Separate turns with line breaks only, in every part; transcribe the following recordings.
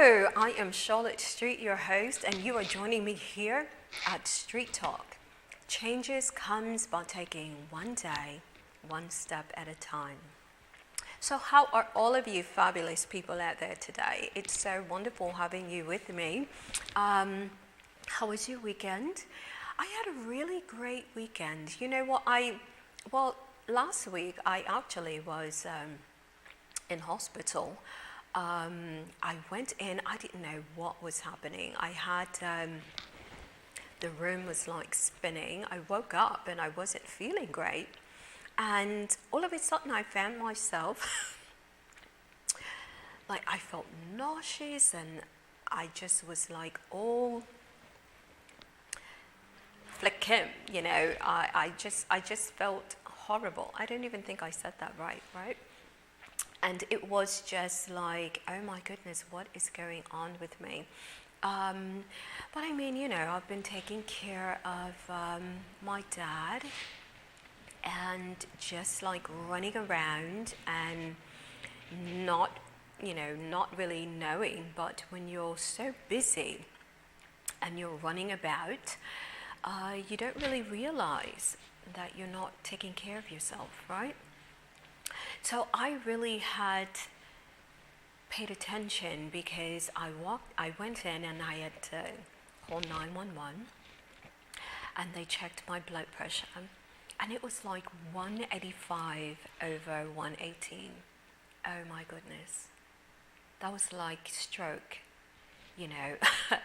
Hello, I am Charlotte Street, your host, and you are joining me here at Street Talk. Changes comes by taking one day, one step at a time. So how are all of you fabulous people out there today? It's so wonderful having you with me. How was your weekend? I had a really great weekend. You know what, last week I actually was in hospital. I went in, I didn't know what was happening. I had, the room was like spinning. I woke up and I wasn't feeling great. And all of a sudden I found myself, like I felt nauseous and I just was like all flicking, you know. I just felt horrible. I don't even think I said that right? And it was just like, oh my goodness, what is going on with me? But I mean, you know, I've been taking care of my dad and just like running around and not really knowing, but when you're so busy and you're running about, you don't really realize that you're not taking care of yourself, right? So I really had paid attention because I went in and I had to call 911 and they checked my blood pressure and it was like 185 over 118. Oh my goodness. That was like stroke, you know.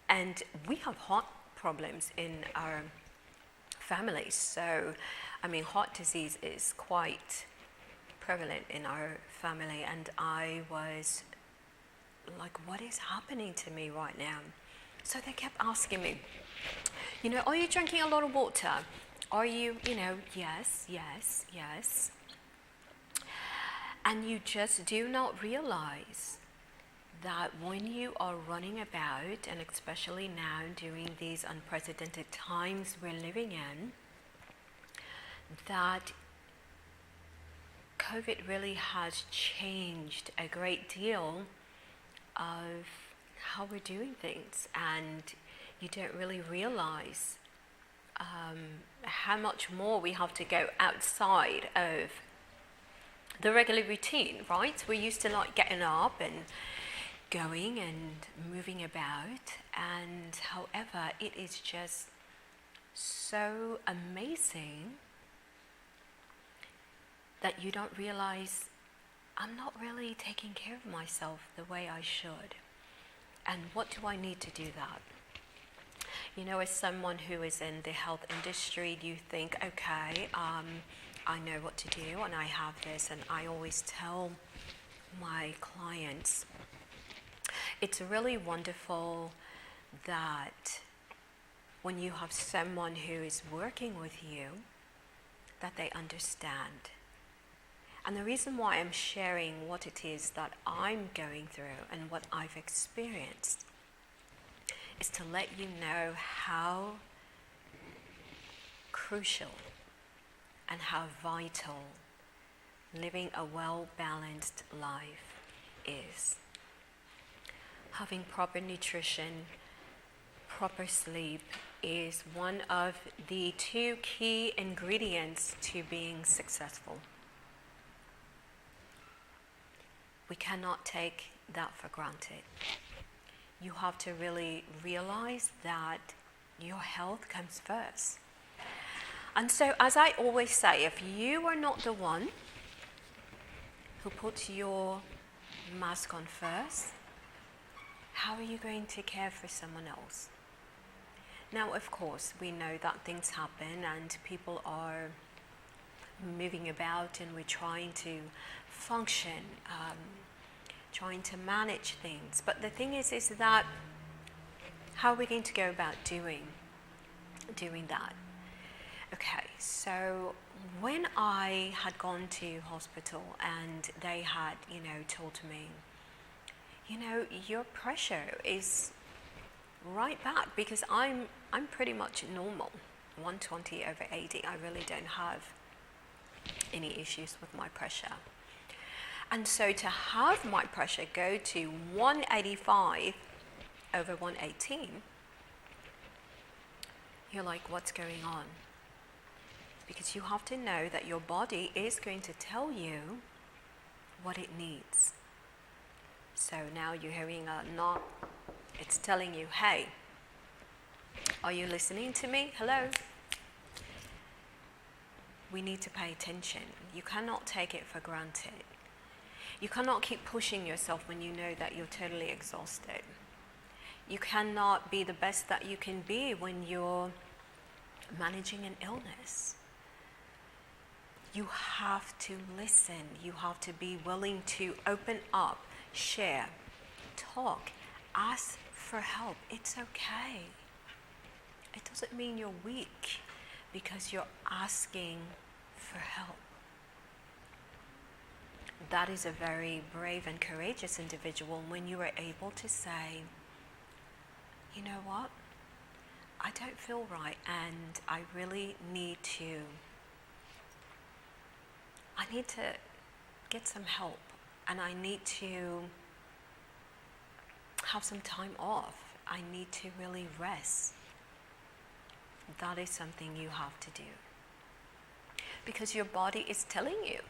And we have heart problems in our families. So, I mean, heart disease is quite prevalent in our family, and I was like, what is happening to me right now? So they kept asking me, you know, are you drinking a lot of water? Are you, yes. And you just do not realize that when you are running about, and especially now during these unprecedented times we're living in, that COVID really has changed a great deal of how we're doing things, and you don't really realize how much more we have to go outside of the regular routine, right? We're used to like getting up and going and moving about, and however, it is just so amazing that you don't realize I'm not really taking care of myself the way I should. And what do I need to do that? You know, as someone who is in the health industry, you think, okay, I know what to do and I have this, and I always tell my clients, it's really wonderful that when you have someone who is working with you, that they understand. And the reason why I'm sharing what it is that I'm going through and what I've experienced is to let you know how crucial and how vital living a well-balanced life is. Having proper nutrition, proper sleep is one of the 2 key ingredients to being successful. We cannot take that for granted. You have to really realize that your health comes first. And so, as I always say, if you are not the one who puts your mask on first, how are you going to care for someone else? Now, of course, we know that things happen and people are moving about and we're trying to function, trying to manage things. But the thing is that how are we going to go about doing that? Okay, so when I had gone to hospital and they had, told me, your pressure is right back, because I'm pretty much normal, 120 over 80. I really don't have any issues with my pressure. And so to have my pressure go to 185 over 118, you're like, what's going on? Because you have to know that your body is going to tell you what it needs. So now you're hearing a knock. It's telling you, hey, are you listening to me? Hello? We need to pay attention. You cannot take it for granted. You cannot keep pushing yourself when you know that you're totally exhausted. You cannot be the best that you can be when you're managing an illness. You have to listen. You have to be willing to open up, share, talk, ask for help. It's okay. It doesn't mean you're weak because you're asking for help. That is a very brave and courageous individual when you are able to say, you know what? I don't feel right and I really need to get some help and I need to have some time off. I need to really rest. That is something you have to do. Because your body is telling you,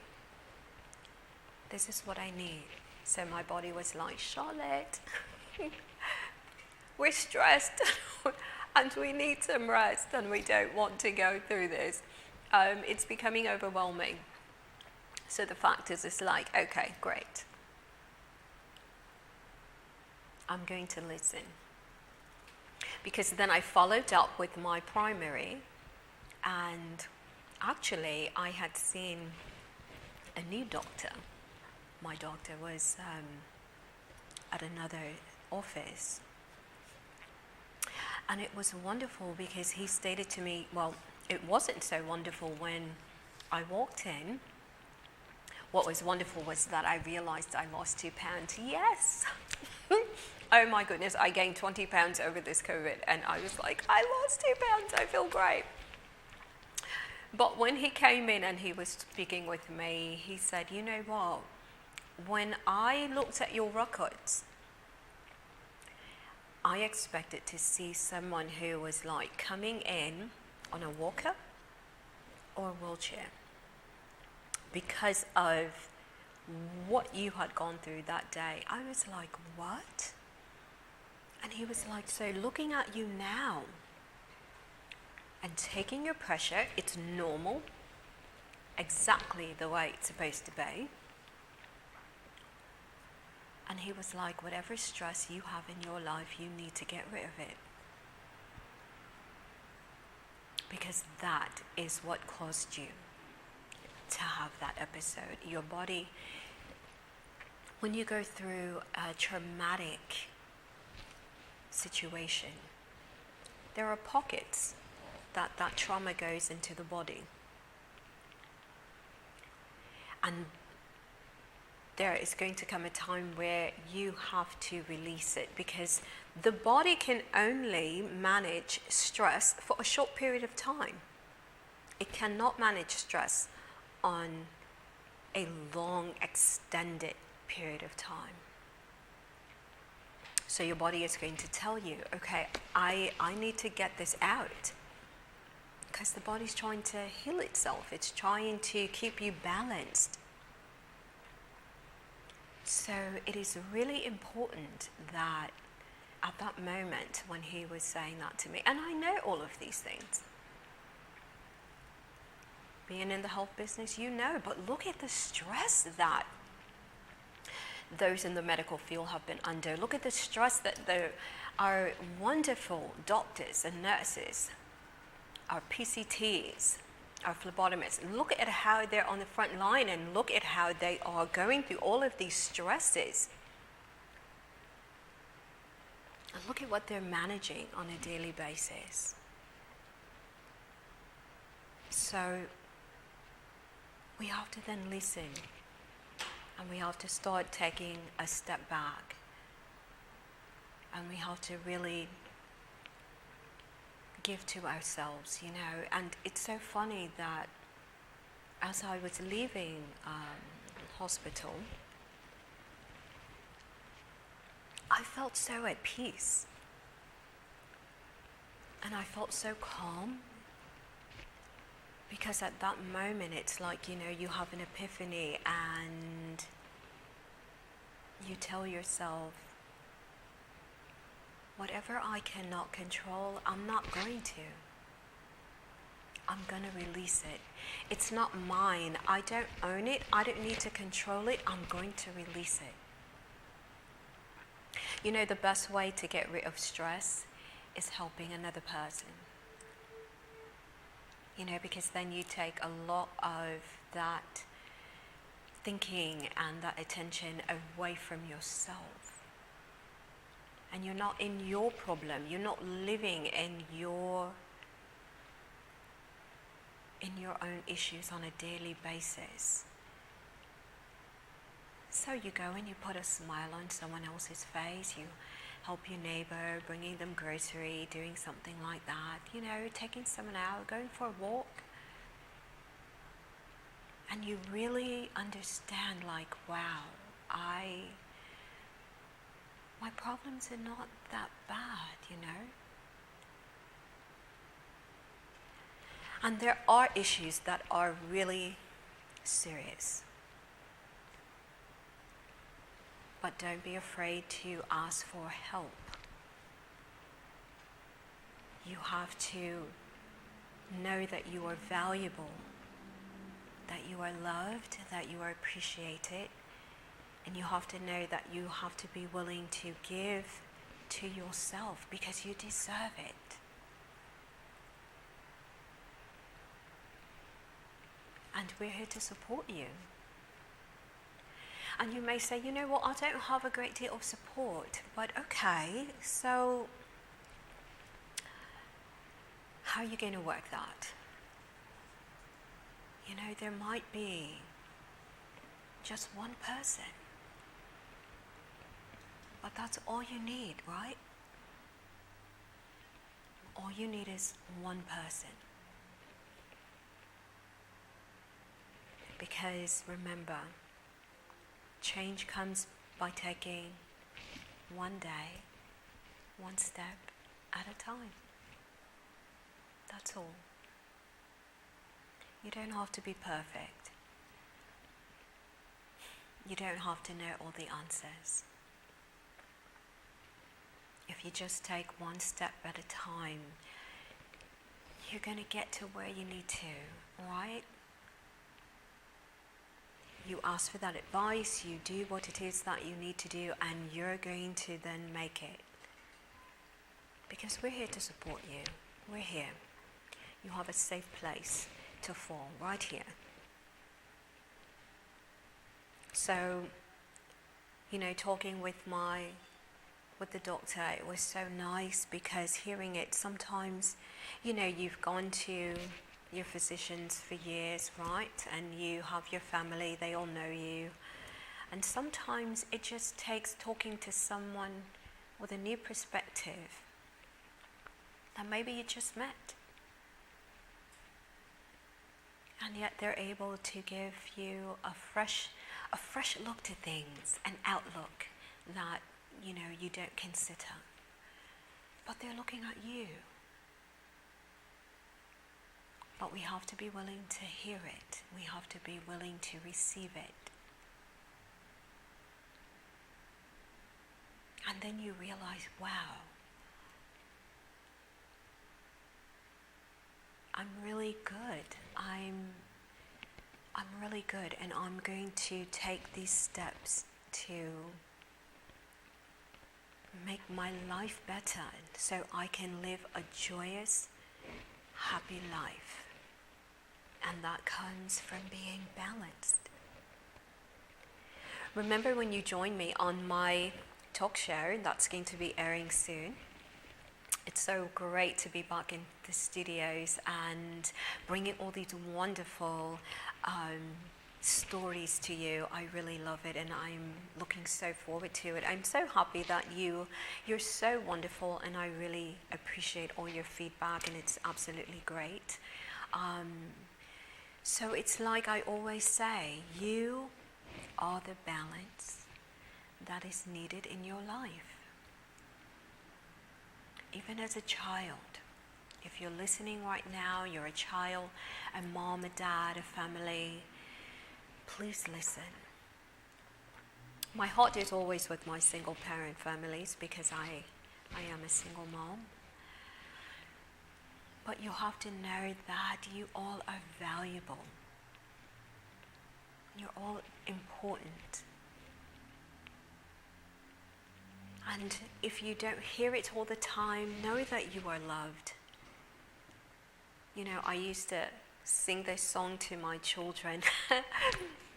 this is what I need. So my body was like, Charlotte, we're stressed and we need some rest and we don't want to go through this. It's becoming overwhelming. So the fact is, it's like, okay, great. I'm going to listen. Because then I followed up with my primary, and actually I had seen a new doctor. My doctor was at another office. And it was wonderful because he stated to me, well, it wasn't so wonderful when I walked in. What was wonderful was that I realized I lost 2 pounds. Yes! Oh my goodness, I gained 20 pounds over this COVID, and I was like, I lost 2 pounds, I feel great. But when he came in and he was speaking with me, he said, you know what? When I looked at your records, I expected to see someone who was like coming in on a walker or a wheelchair because of what you had gone through that day. I was like, what? And he was like, so looking at you now and taking your pressure, it's normal, exactly the way it's supposed to be. And he was like, whatever stress you have in your life, you need to get rid of it. Because that is what caused you to have that episode. Your body, when you go through a traumatic situation, there are pockets that trauma goes into the body. And there is going to come a time where you have to release it, because the body can only manage stress for a short period of time. It cannot manage stress on a long, extended period of time. So your body is going to tell you, okay, I need to get this out. Because the body's trying to heal itself. It's trying to keep you balanced. So it is really important that at that moment when he was saying that to me, and I know all of these things. Being in the health business, you know, but look at the stress that those in the medical field have been under. Look at the stress that our wonderful doctors and nurses, our PCTs, our phlebotomists, look at how they're on the front line and look at how they are going through all of these stresses. And look at what they're managing on a daily basis. So we have to then listen, and we have to start taking a step back, and we have to really give to ourselves, you know. And it's so funny that as I was leaving hospital, I felt so at peace. And I felt so calm. Because at that moment, it's like, you have an epiphany and you tell yourself, whatever I cannot control, I'm not going to. I'm going to release it. It's not mine. I don't own it. I don't need to control it. I'm going to release it. The best way to get rid of stress is helping another person. Because then you take a lot of that thinking and that attention away from yourself. And you're not in your problem. You're not living in your own issues on a daily basis. So you go and you put a smile on someone else's face. You help your neighbor, bringing them grocery, doing something like that, taking someone out, going for a walk. And you really understand, like, wow, my problems are not that bad, And there are issues that are really serious. But don't be afraid to ask for help. You have to know that you are valuable, that you are loved, that you are appreciated, and you have to know that you have to be willing to give to yourself because you deserve it. And we're here to support you. And you may say, I don't have a great deal of support. But okay, so how are you going to work that? There might be just one person. But that's all you need, right? All you need is one person. Because remember, change comes by taking one day, one step at a time. That's all. You don't have to be perfect. You don't have to know all the answers. If you just take one step at a time, you're going to get to where you need to, right? You ask for that advice, you do what it is that you need to do, and you're going to then make it. Because we're here to support you. We're here. You have a safe place to fall, right here. So, talking with the doctor, it was so nice because hearing it sometimes, you've gone to your physicians for years, right? And you have your family, they all know you. And sometimes it just takes talking to someone with a new perspective that maybe you just met. And yet they're able to give you a fresh look to things, an outlook that, you don't consider. But they're looking at you. But we have to be willing to hear it. We have to be willing to receive it. And then you realize, wow, I'm really good. I'm really good, and I'm going to take these steps to make my life better so I can live a joyous, happy life. And that comes from being balanced. Remember when you joined me on my talk show that's going to be airing soon? It's so great to be back in the studios and bringing all these wonderful stories to you. I really love it, and I'm looking so forward to it. I'm so happy that you're so wonderful, and I really appreciate all your feedback, and it's absolutely great. So it's like I always say, you are the balance that is needed in your life. even as a child. If you're listening right now, you're a child, a mom, a dad, a family, please listen. My heart is always with my single parent families because I am a single mom. But you have to know that you all are valuable. You're all important. And if you don't hear it all the time, know that you are loved. You know, I used to sing this song to my children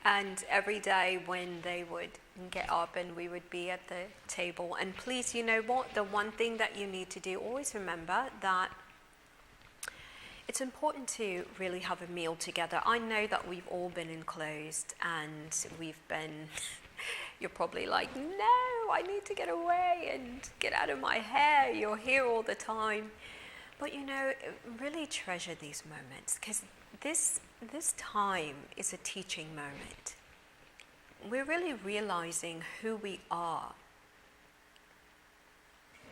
and every day when they would get up and we would be at the table. And please, you know what? The one thing that you need to do, always remember that it's important to really have a meal together. I know that we've all been enclosed and we've been, you're probably like, no, I need to get away and get out of my hair. You're here all the time. But you know, really treasure these moments because this time is a teaching moment. We're really realizing who we are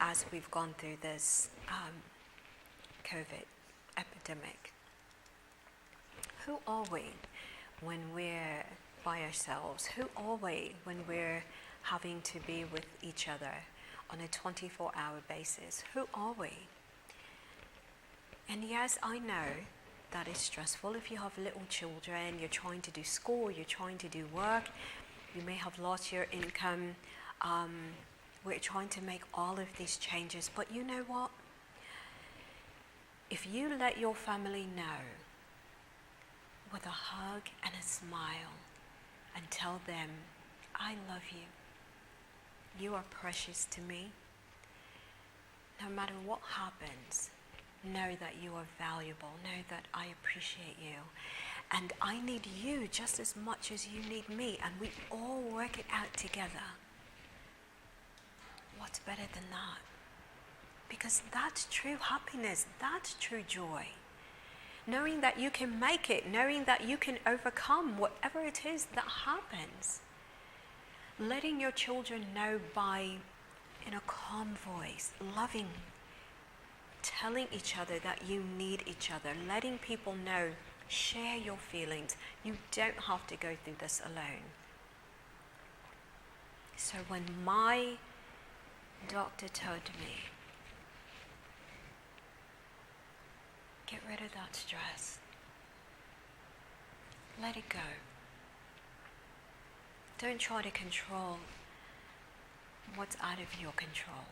as we've gone through this COVID epidemic. Who are we when we're by ourselves? Who are we when we're having to be with each other on a 24-hour basis? Who are we? And yes, I know that is stressful. If you have little children, you're trying to do school, you're trying to do work, you may have lost your income. We're trying to make all of these changes. But you know what? If you let your family know with a hug and a smile and tell them, I love you. You are precious to me. No matter what happens, know that you are valuable. Know that I appreciate you. And I need you just as much as you need me. And we all work it out together. What's better than that? Because that's true happiness. That's true joy. Knowing that you can make it. Knowing that you can overcome whatever it is that happens. Letting your children know in a calm voice, loving, telling each other that you need each other, letting people know, share your feelings. You don't have to go through this alone. So when my doctor told me, get rid of that stress, let it go. Don't try to control what's out of your control.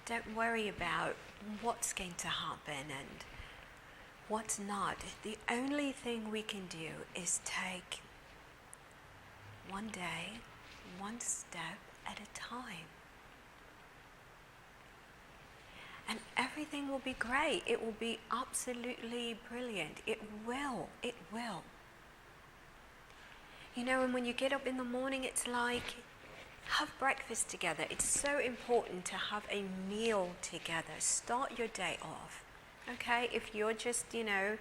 Don't worry about what's going to happen and what's not. The only thing we can do is take one day, one step at a time. And everything will be great. It will be absolutely brilliant. It will. It will. You know, and when you get up in the morning, it's like, have breakfast together. It's so important to have a meal together. Start your day off. Okay? If you're just, you know,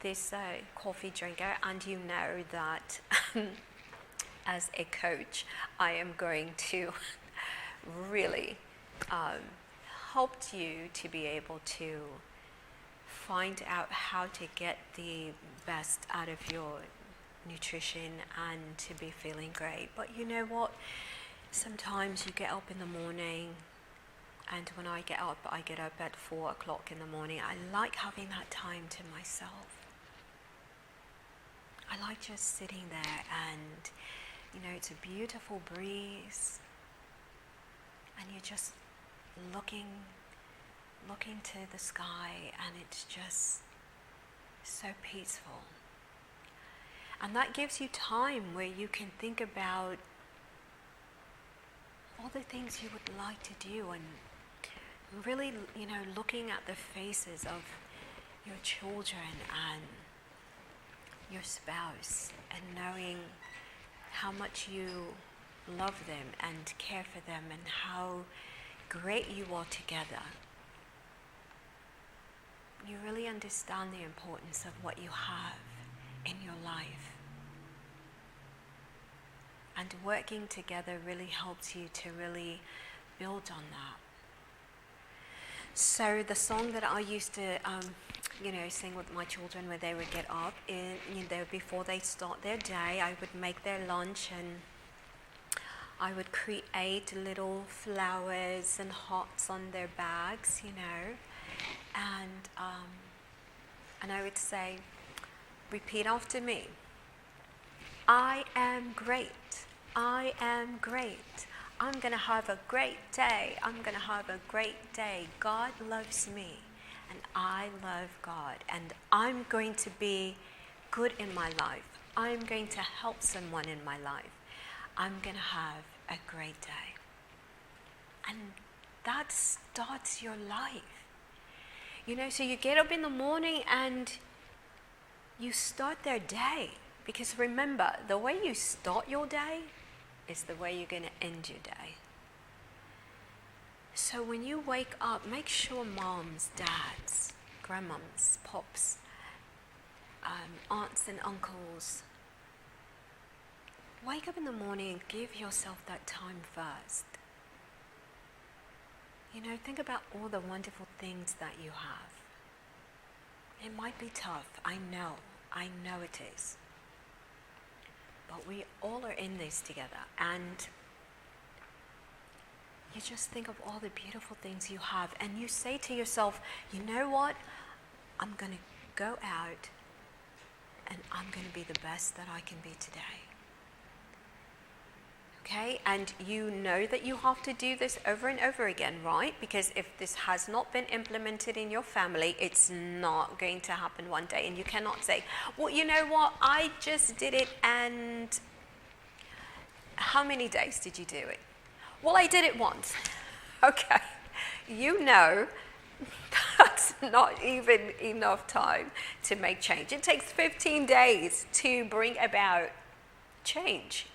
this coffee drinker and you know that as a coach, I am going to really help you to be able to find out how to get the best out of your nutrition and to be feeling great. But you know what? Sometimes you get up in the morning, and when I get up at 4 o'clock in the morning. I like having that time to myself. I like just sitting there and, you know, it's a beautiful breeze and you're just looking to the sky and it's just so peaceful. And that gives you time where you can think about all the things you would like to do and really, you know, looking at the faces of your children and your spouse and knowing how much you love them and care for them and how great you are together. You really understand the importance of what you have in your life. And working together really helps you to really build on that. So the song that I used to, sing with my children when they would get up, before they start their day, I would make their lunch and I would create little flowers and hearts on their bags, and I would say, repeat after me. I am great. I am great. I'm going to have a great day. I'm going to have a great day. God loves me and I love God, and I'm going to be good in my life. I'm going to help someone in my life. I'm going to have a great day. And that starts your life. So you get up in the morning and you start their day. Because remember, the way you start your day is the way you're going to end your day. So when you wake up, make sure moms, dads, grandmoms, pops, aunts and uncles, wake up in the morning and give yourself that time first. Think about all the wonderful things that you have. It might be tough, I know it is. But we all are in this together, and you just think of all the beautiful things you have, and you say to yourself, you know what? I'm going to go out and I'm going to be the best that I can be today. Okay, and you know that you have to do this over and over again, right? Because if this has not been implemented in your family, it's not going to happen one day. And you cannot say, well, you know what, I just did it, and how many days did you do it? Well, I did it once. Okay, that's not even enough time to make change. It takes 15 days to bring about change.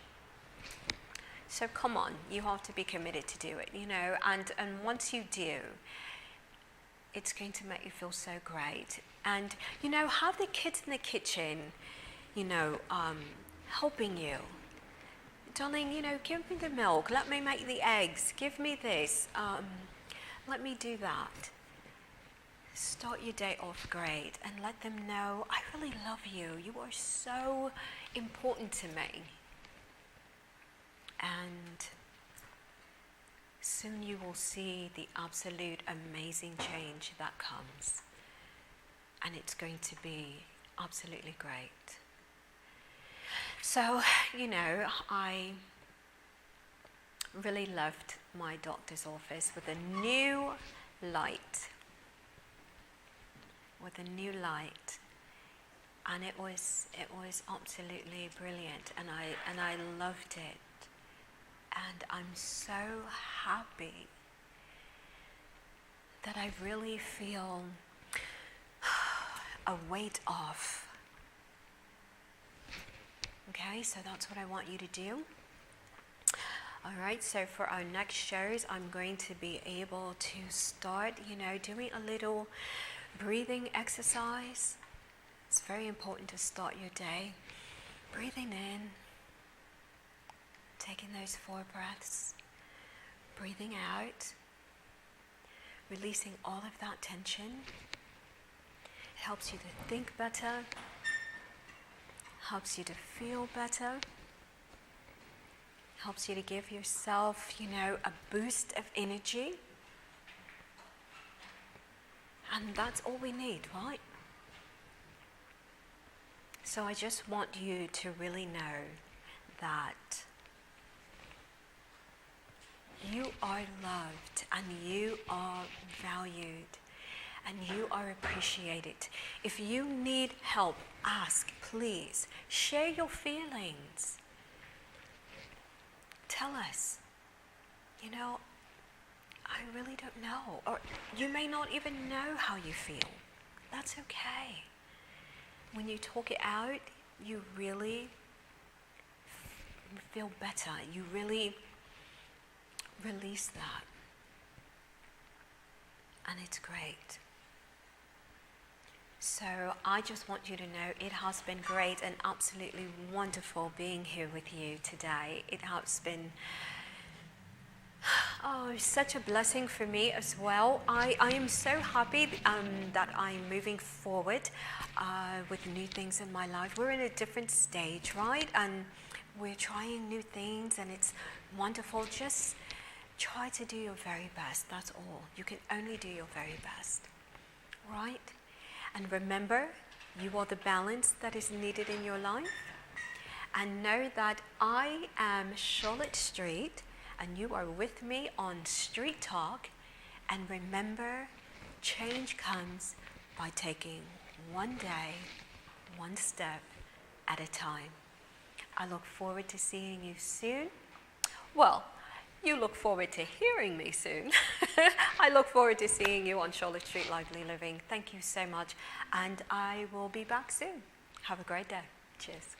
So come on, you have to be committed to do it, and once you do, it's going to make you feel so great. And, have the kids in the kitchen, helping you. Darling, give me the milk, let me make the eggs, give me this, let me do that. Start your day off great and let them know, I really love you. You are so important to me. And soon you will see the absolute amazing change that comes. And it's going to be absolutely great. So, I really loved my doctor's office with a new light. And it was absolutely brilliant, and I loved it. And I'm so happy that I really feel a weight off. Okay, so that's what I want you to do. All right, so for our next shows, I'm going to be able to start, doing a little breathing exercise. It's very important to start your day. Breathing in. Taking those 4 breaths, breathing out, releasing all of that tension. It helps you to think better, helps you to feel better, helps you to give yourself, a boost of energy. And that's all we need, right? So I just want you to really know that you are loved and you are valued and you are appreciated. If you need help, ask, please. Share your feelings. Tell us, I really don't know. Or you may not even know how you feel. That's okay. When you talk it out, you really feel better. You really release that. And it's great. So I just want you to know it has been great and absolutely wonderful being here with you today. It has been Oh, it's such a blessing for me as well. I am so happy that I'm moving forward with new things in my life. We're in a different stage, right? And we're trying new things, and it's wonderful. Just try to do your very best. That's all. You can only do your very best, right? And remember, you are the balance that is needed in your life. And know that I am Charlotte Street, and you are with me on Street Talk. And remember, change comes by taking one day, one step at a time. I look forward to seeing you soon. Well, you look forward to hearing me soon. I look forward to seeing you on Charlotte Street Lively Living. Thank you so much, and I will be back soon. Have a great day. Cheers.